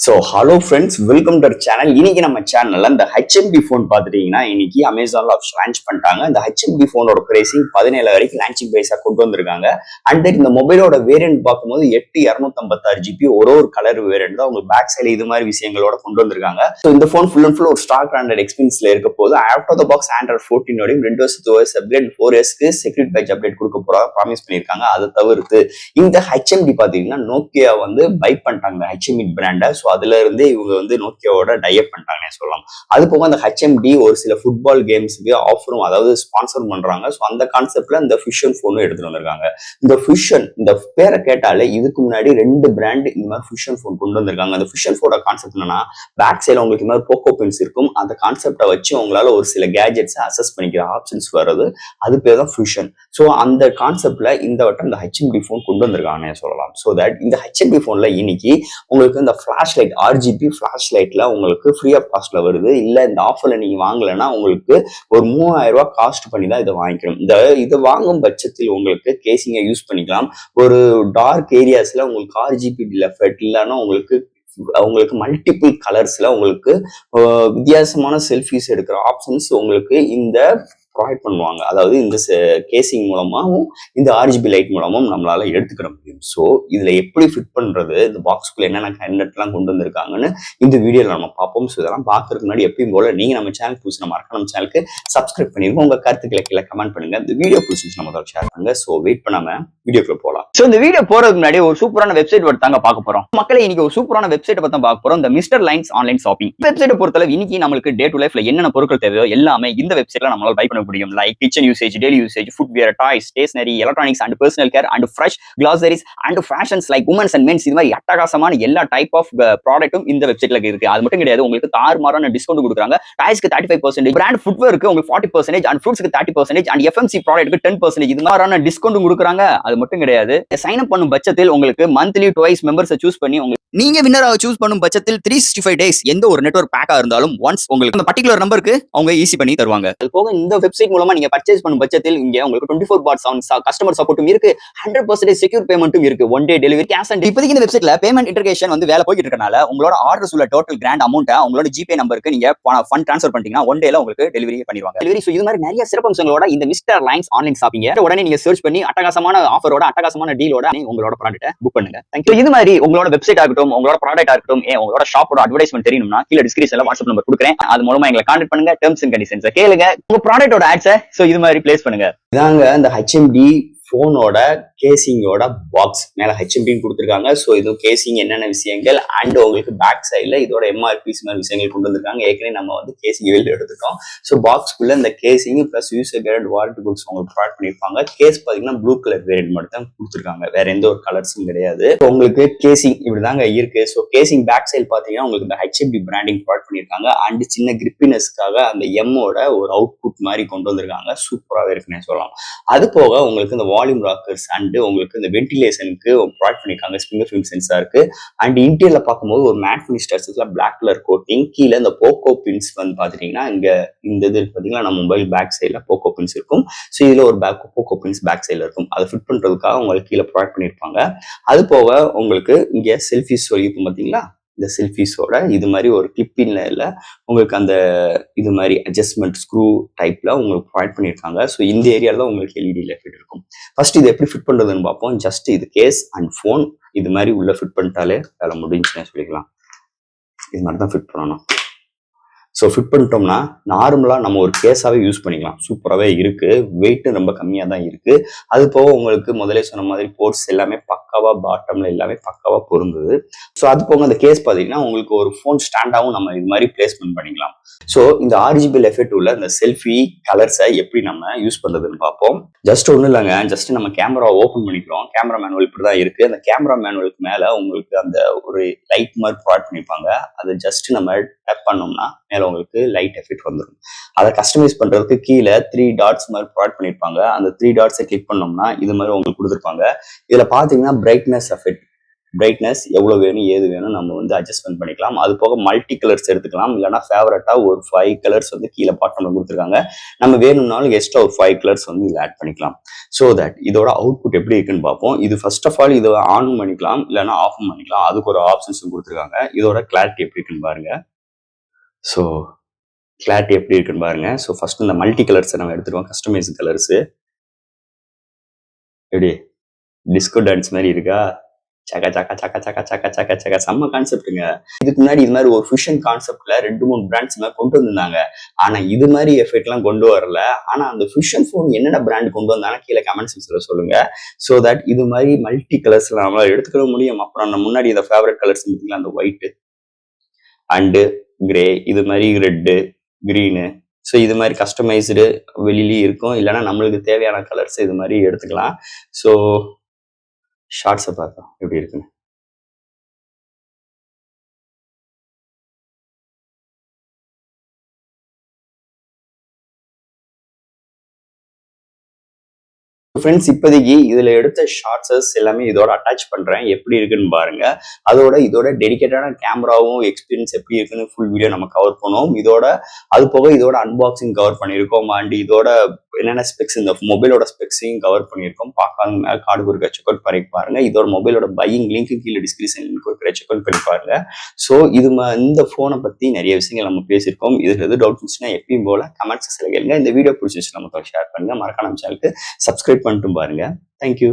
So hello friends, welcome to channel. இன்னைக்கு நம்ம சேனல்ல இந்த ஹெச்எம்பி ஃபோன் பார்த்துட்டீங்கன்னா இன்னைக்கு அமேசான்ல லான்ச் பண்ணிட்டாங்க. இந்த ஹெச்எம்பி ஃபோனோட பிரைசிங் 17 வரைக்கும் லான்ச்சிங் பிரைஸா கொண்டு வந்திருக்காங்க. அண்ட் தென் இந்த மொபைலோட வேரியன்ட் பார்க்கும்போது 8256 GB ஒரு கலர் வேரியன்ட் தான் உங்களுக்கு பேக் சைடு இது மாதிரி விஷயங்களோட கொண்டு வந்திருக்காங்க. ஸோ இந்த ஃபோன் ஃபுல் அண்ட் ஃபுல் ஒரு ஸ்டாக் பிராண்டட் எக்ஸ்பீரியன்ஸ்ல இருக்க போது out of the box android 14 2 வருஷத்து OS அப்டேட் 4Sக்கு செக்யூரிட்டி பேட்ச் அப்டேட் கொடுக்க போறதா ப்ராமிஸ் பண்ணியிருக்காங்க. அதை தவிர்த்து இந்த ஹெச்எம்பி பார்த்தீங்கன்னா நோக்கியா பை பண்ணிட்டாங்க ஹெச்எம்பி பிராண்டை. ஸோ அதுல இருந்தே இவங்க நோக்கியாவோட டைப் பண்ணிட்டாங்கன்னே சொல்லலாம். அது போக அந்த ஹெச்எம்டி ஒரு சில ஃபுட்பால் கேம்ஸுக்கு ஆஃபரும் அதாவது ஸ்பான்சர் பண்றாங்க. ஸோ அந்த கான்செப்ட்ல இந்த ஃபியூஷன் ஃபோனும் எடுத்துட்டு வந்திருக்காங்க. இந்த ஃபியூஷன் இந்த பேரை கேட்டாலே இதுக்கு முன்னாடி 2 பிராண்ட் இந்த மாதிரி ஃபியூஷன் ஃபோன் கொண்டு வந்திருக்காங்க. அந்த ஃபியூஷன் ஃபோனோட கான்செப்ட் என்னன்னா பேக் சைட்ல உங்களுக்கு இந்த மாதிரி போக்கோ பின்ஸ் இருக்கும். அந்த கான்செப்டை வச்சு உங்களால ஒரு சில கேஜெட்ஸை அசஸ் பண்ணிக்கிற ஆப்ஷன்ஸ் வருது. அது பேர் தான் ஃபியூஷன். ஸோ அந்த கான்செப்ட்ல இந்த வட்டம் இந்த ஹெச்எம்டி ஃபோன் கொண்டு வந்திருக்காங்கன்னு சொல்லலாம். ஸோ தட் இந்த ஹெச்எம்டி ஃபோன்ல இன்னைக்கு உங்களுக்கு இந்த ஃபிளாஷ் லைட் RGB ஃபிளாஷ் லைட்ல உங்களுக்கு ஃப்ரீ ஆஃப் காஸ்ட்ல வருது. இல்ல இந்த ஆஃபர்ல நீங்க வாங்கலைன்னா உங்களுக்கு ஒரு 3000 ரூபாய் காஸ்ட் பண்ணி தான் இதை வாங்கிக்கணும். இதை வாங்கும் பட்சத்தில் உங்களுக்கு கேசிங்கை யூஸ் பண்ணிக்கலாம். ஒரு டார்க் ஏரியாஸ்ல உங்களுக்கு RGB எஃபெக்ட் இல்லைன்னா உங்களுக்கு மல்டிபிள் கலர்ஸ்ல உங்களுக்கு வித்தியாசமான செல்ஃபிஸ் எடுக்கிற ஆப்ஷன்ஸ் உங்களுக்கு இந்த ப்ரொவைட் பண்ணுவாங்க. அதாவது இந்த கேசிங் மூலமாகவும் இந்த RGB லைட் மூலமும் நம்மளால எடுத்துக்கிற முடியும். ஸோ இதுல எப்படி ஃபிட் பண்றது, இந்த பாக்ஸ்குள்ள என்னென்ன கண்டென்ட்லாம் கொண்டு வந்திருக்காங்கன்னு இந்த வீடியோல நம்ம பார்ப்போம். ஸோ இதெல்லாம் பார்க்கறதுக்கு முன்னாடி எப்பயும் போல நீங்க நம்ம சேனல் புதுசு மறக்க நம்ம சேனலுக்கு சப்ஸ்கிரைப் பண்ணிருங்க. உங்க கருத்துக்களை கீழே கமெண்ட் பண்ணுங்க. இந்த வீடியோ புதுசு நம்ம முதல்ல ஷேர் பண்ணுங்க. ஸோ வெயிட் பண்ணாம வீடியோக்குள்ள போகலாம். ஸோ இந்த வீடியோ போறதுக்கு முன்னாடி ஒரு சூப்பரான வெப்சைட் தாங்க பார்க்க போறோம். மக்களை இன்னைக்கு ஒரு சூப்பரான வெப்சைட்டை பத்தி பார்க்க போறோம். இந்த மிஸ்டர் லைன்ஸ் ஆன்லைன் ஷாப்பிங் வெப்சைட்டை பொறுத்தளவு இன்னைக்கு நம்மளுக்கு டே டு லைஃப்ல என்னென்ன பொருட்கள் தேவையோ எல்லாமே இந்த வெப்சைட்ல நம்மளால பை பண்ண முடியும். Like kitchen usage, daily usage, footwear, toys, stationery, electronics and personal care and fresh groceries and fashions like women's and men's இது மாதிரி அட்டகாசமான எல்லா டைப் ஆஃப் ப்ராடக்ட்டும் இந்த வெப்சைட்ல இருக்கு. அது மட்டும் கிடையாது, உங்களுக்கு தாறுமாறான டிஸ்கவுண்ட் கொடுக்குறாங்க. டாய்ஸ்க்கு 35%, பிராண்ட் ஃபுட்வேருக்கு உங்களுக்கு 40% அண்ட் ஃப்ரூட்ஸ்க்கு 30% அண்ட் FMC ப்ராடக்ட்க்கு 10% இது மாதிரியான டிஸ்கவுண்ட் கொடுக்குறாங்க. அது மட்டும் கிடையாது, சைன் அப் பண்ணும் பட்சத்தில் உங்களுக்கு மந்த்லி டுவைஸ் மெம்பர்ஸை சூஸ் பண்ணி நீங்க வின்னராக சூஸ் பண்ணும் பட்சத்தில் 365 டேஸ் எந்த ஒரு நெட்வொர்க் பேக்கா இருந்தாலும் ஒன்ஸ் உங்களுக்கு அந்த பர்டிகுலர் நம்பருக்கு அவங்க ஈஸி பண்ணி தருவாங்க. அது போக இந்த வெப்சைட் மூலமா நீங்க பர்ச்சேஸ் பண்ணும் பட்சத்தில் இங்க உங்களுக்கு 24/7 கஸ்டமர் சப்போர்ட்டும் இருக்கு, 100% செக்யூர் பேமெண்ட்டும் இருக்கு, 1 டே டெலிவரி, கேஷ் அண்ட் இப்போதைக்கு இந்த வெப்சைட்ல பேமெண்ட் இன்டர்கேஷன் வேலை போயிட்டு இருக்கனால உங்களோட ஆர்டர்ஸ் உள்ள டோட்டல் கிராண்ட் அமௌண்ட்டை உங்களோட ஜிபே நம்பருக்கு நீங்க ஃபண்ட் ட்ரான்ஸ்ஃபர் பண்ணிட்டீங்கன்னா 1 டேல உங்களுக்கு டெலிவரி பண்ணிடுவாங்க. டெலிவரி ஸோ இது மாதிரி நிறைய சிறப்பம்சங்களோட இந்த மிஸ்டர் லைன்ஸ் ஆன்லைன் ஷாப்பிங் உடனே நீங்க சர்ச் பண்ணி அட்டகாசமான ஆஃபரோட அட்டகாசமான டீலோட உங்களோட ப்ராடக்ட்டை புக் பண்ணுங்க. தேங்க்யூ. இது மாதிரி உங்களோட வெப்சைட் ஆகட்டும், உங்களோட ப்ராடக்ட் உங்களோட ஷாப்போட அட்வர்டைஸ்மென்ட் தெரியணும்னா கீழ டிஸ்கிரிப்ஷன்ல வாட்ஸ்அப் நம்பர் கொடுக்குறேன். அது மூலமா எங்களை கான்டாக்ட் பண்ணுங்க. டெர்ம்ஸ் அண்ட் கண்டிஷன்ஸ் கேளுங்க. உங்க ப்ராடக்ட்டோட ஆட்ஸை இது மாதிரி பிளேஸ் பண்ணுங்க. இதாங்க இந்த ஹெச்எம்டி ஃபோனோட கேசிங்கோட பாக்ஸ் மேல ஹெச்எம்பின்னு கொடுத்துருக்காங்க. ஸோ இது கேசிங் என்னென்ன விஷயங்கள் அண்ட் உங்களுக்கு பேக் சைட்ல இதோட MRPs மாதிரி விஷயங்கள் கொண்டு வந்திருக்காங்க. ஏற்கனவே நம்ம கேசிங் வெளியில் எடுத்துட்டோம். ஸோ பாக்ஸ்குள்ள இந்த casing plus user guide warranty books உங்களுக்கு ப்ரொவைட் பண்ணியிருப்பாங்க. கேஸ் பார்த்தீங்கன்னா ப்ளூ கலர் வேரியன்ட் மட்டும் தான் கொடுத்துருக்காங்க, வேற எந்த ஒரு கலர்ஸும் கிடையாது. உங்களுக்கு கேசிங் இப்படிதாங்க இருக்கு. ஸோ கேசிங் பேக் சைடு பார்த்தீங்கன்னா உங்களுக்கு இந்த ஹெச்எம்பி பிராண்டிங் ப்ரொவைட் பண்ணியிருக்காங்க. அண்ட் சின்ன கிரிப்பினஸ்க்காக அந்த எம்மோட ஒரு அவுட்புட் மாதிரி கொண்டு வந்திருக்காங்க. சூப்பராகவே இருக்குன்னு சொல்லலாம். அது போக உங்களுக்கு இந்த வால்யூம் ராக்கர்ஸ் அண்ட் உங்களுக்கு இந்த வென்டிலேஷனுக்கு ப்ரொவைட் பண்ணிருக்காங்க. ஃபிங்கர் பிரிண்ட் சென்சாருக்கு அண்ட் இன்டீரியர்ல பார்க்கும்போது ஒரு மேட் ஃபினிஷ் டச்சஸ்ல பிளாக் கலர் கோட்டிங். கீழே இந்த போக்கோ பின்ஸ் பாத்தீங்கன்னா இங்க இந்த இது பாத்தீங்கன்னா நம்ம மொபைல் பேக் சைட்ல போக்கோ பின்ஸ் இருக்கும். ஸோ இதுல ஒரு போக்கோ பின்ஸ் பேக் சைட்ல இருக்கும். அதை ஃபிட் பண்றதுக்காக உங்களுக்கு கீழே ப்ரொவைட் பண்ணிருப்பாங்க. அது போக உங்களுக்கு இங்க செல்ஃபிஸ் சொல்லியிருக்கும் பாத்தீங்களா, இந்த செல்ஃபிஸோட இது மாதிரி ஒரு கிளிப்பின்ல உங்களுக்கு அந்த இது மாதிரி அட்ஜஸ்ட்மெண்ட் ஸ்க்ரூ டைப்ல உங்களுக்கு ப்ரொவைட் பண்ணியிருக்காங்க. ஸோ இந்த ஏரியால தான் உங்களுக்கு LED ஃபிட் இருக்கும். ஃபர்ஸ்ட் இது எப்படி ஃபிட் பண்றதுன்னு பார்ப்போம். ஜஸ்ட் இது கேஸ் அண்ட் ஃபோன் இது மாதிரி உள்ள ஃபிட் பண்ணிட்டாலே வேலை முடிஞ்சுன்னு சொல்லிக்கலாம். இது மாதிரி தான் ஃபிட் பண்ணணும். ஸோ ஃபிட் பண்ணிட்டோம்னா நார்மலாக நம்ம ஒரு கேஸாகவே யூஸ் பண்ணிக்கலாம். சூப்பராகவே இருக்கு. வெயிட் ரொம்ப கம்மியாக தான் இருக்கு. அது போக உங்களுக்கு முதலே சொன்ன மாதிரி போர்ட்ஸ் எல்லாமே பக்காவா பாட்டம்ல எல்லாமே பக்காவா பொருந்தது. ஸோ அது போக அந்த கேஸ் பார்த்தீங்கன்னா உங்களுக்கு ஒரு ஃபோன் ஸ்டாண்டாகவும் நம்ம இது மாதிரி பிளேஸ்மெண்ட் பண்ணிக்கலாம். ஸோ இந்த RGB எஃபெக்ட் உள்ள இந்த செல்ஃபி கலர்ஸை எப்படி நம்ம யூஸ் பண்றதுன்னு பார்ப்போம். ஜஸ்ட் ஒன்றும் இல்லைங்க, ஜஸ்ட் நம்ம கேமரா ஓப்பன் பண்ணிக்கிறோம். கேமரா மேனுவல் இப்படி தான் இருக்கு. அந்த கேமரா மேனுவலுக்கு மேலே உங்களுக்கு அந்த ஒரு லைட் மாதிரி ப்ரொவைட் பண்ணியிருப்பாங்க. அதை ஜஸ்ட் நம்ம டேப் பண்ணோம்னா மேலே உங்களுக்கு லைட் எஃபெக்ட் வந்துடும். அதை கஸ்டமைஸ் பண்றதுக்கு கீழே 3 டாட்ஸ் மாதிரி ப்ரொவைட் பண்ணியிருப்பாங்க. அந்த 3 டாட்ஸை கிளிக் பண்ணோம்னா இது மாதிரி உங்களுக்கு கொடுத்துருப்பாங்க. இதுல பாத்தீங்கன்னா பிரைட்னஸ் எஃபெக்ட், பிரைட்னஸ் எவ்வளவு வேணும் ஏது வேணும் நம்ம வந்து அட்ஜஸ்ட்மெண்ட் பண்ணிக்கலாம். அது போக மல்டி கலர்ஸ் எடுத்துக்கலாம். இல்லைன்னா ஃபேவரட்டா ஒரு 5 கலர்ஸ் வந்து கீழே பாட்டம்ல கொடுத்துருக்காங்க. நம்ம வேணும்னாலும் எக்ஸ்ட்ரா ஒரு 5 கலர்ஸ் வந்து இதில் ஆட் பண்ணிக்கலாம். ஸோ தட் இதோட அவுட்புட் எப்படி இருக்குன்னு பார்ப்போம். இது ஃபர்ஸ்ட் ஆஃப் ஆல் இதை ஆன் பண்ணிக்கலாம், இல்லைன்னா ஆஃப் பண்ணிக்கலாம். அதுக்கு ஒரு ஆப்ஷன்ஸும் கொடுத்துருக்காங்க. இதோட கிளாரிட்டி எப்படி இருக்குன்னு பாருங்க. ஸோ கிளாரிட்டி எப்படி இருக்குன்னு பாருங்க. ஸோ ஃபர்ஸ்ட் இந்த மல்டி கலர்ஸை நம்ம எடுத்துருவோம். கஸ்டமைஸ் கலர்ஸ் எப்படி டிஸ்கோ டான்ஸ் மாதிரி இருக்கா? சக்க சக்க சக்க சக்க சக்க சக்க சக்க செம்ம கான்செப்ட்டுங்க. இதுக்கு முன்னாடி இது மாதிரி ஒரு ஃபியூஷன் கான்செப்ட்ல 2-3 பிராண்ட்ஸ் மாதிரி கொண்டு வந்திருந்தாங்க. ஆனா இது மாதிரி எஃபெக்ட் எல்லாம் கொண்டு வரல. ஆனா அந்த ஃபியூஷன் ஃபோன் என்னென்ன பிராண்ட் கொண்டு வந்தாங்க கீழே கமெண்ட் செக்ஷன்ல சொல்லுங்க. ஸோ தட் இது மாதிரி மல்டி கலர்ஸ் நம்மளால எடுத்துக்க முடியும். அப்புறம் நம்ம முன்னாடி இந்த ஃபேவரட் கலர்ஸ் பார்த்தீங்களா, அந்த ஒயிட் அண்டு கிரே, இது மாதிரி ரெட்டு கிரீனு. ஸோ இது மாதிரி கஸ்டமைஸ்டு வெளியிலேயே இருக்கும். இல்லைன்னா நம்மளுக்கு தேவையான கலர்ஸ் இது மாதிரி எடுத்துக்கலாம். ஸோ ஷார்ட்ஸை பார்த்தோம் எப்படி இருக்குன்னு. ஃப்ரெண்ட்ஸ், இப்போதைக்கு இதுல எடுத்த ஷார்ட்ஸஸ் எல்லாமே இதோட அட்டாச் பண்றேன். எப்படி இருக்குன்னு பாருங்க. இதோட டெடிகேட்டான கேமராவும் எக்ஸ்பீரியன்ஸ் எப்படி இருக்குன்னு ஃபுல் வீடியோ நம்ம கவர் பண்ணுவோம். அது போக இதோட அன்பாக்சிங் கவர் பண்ணியிருக்கோம். அண்ட் இதோட என்னென்ன ஸ்பெக்ஸ், இந்த மொபைலோட ஸ்பெக்ஸையும் கவர் பண்ணியிருக்கோம். பார்க்காம கார்டு கொடுக்க செக் அவுட் பண்ணி பாருங்க. இதோட மொபைலோட பையிங் லிங்க் கீழே டிஸ்கிரிப்ஷன் லிங்க் கொடுக்குற செக் அவுட் பண்ணி பாருங்க. ஸோ இந்த ஃபோனை பத்தி நிறைய விஷயங்கள் நம்ம பேசியிருக்கோம். இதுல எது டவுட் இருந்துச்சுன்னா எப்பயும் போல கமெண்ட் செக்ஷன்ல கேளுங்க. இந்த வீடியோ பிடிச்சிருச்சு நம்ம ஷேர் பண்ணுங்க. மறக்காம சேனலுக்கு சப்ஸ்கிரைப் பண்ணிட்டு பாருங்க. தேங்க்யூ.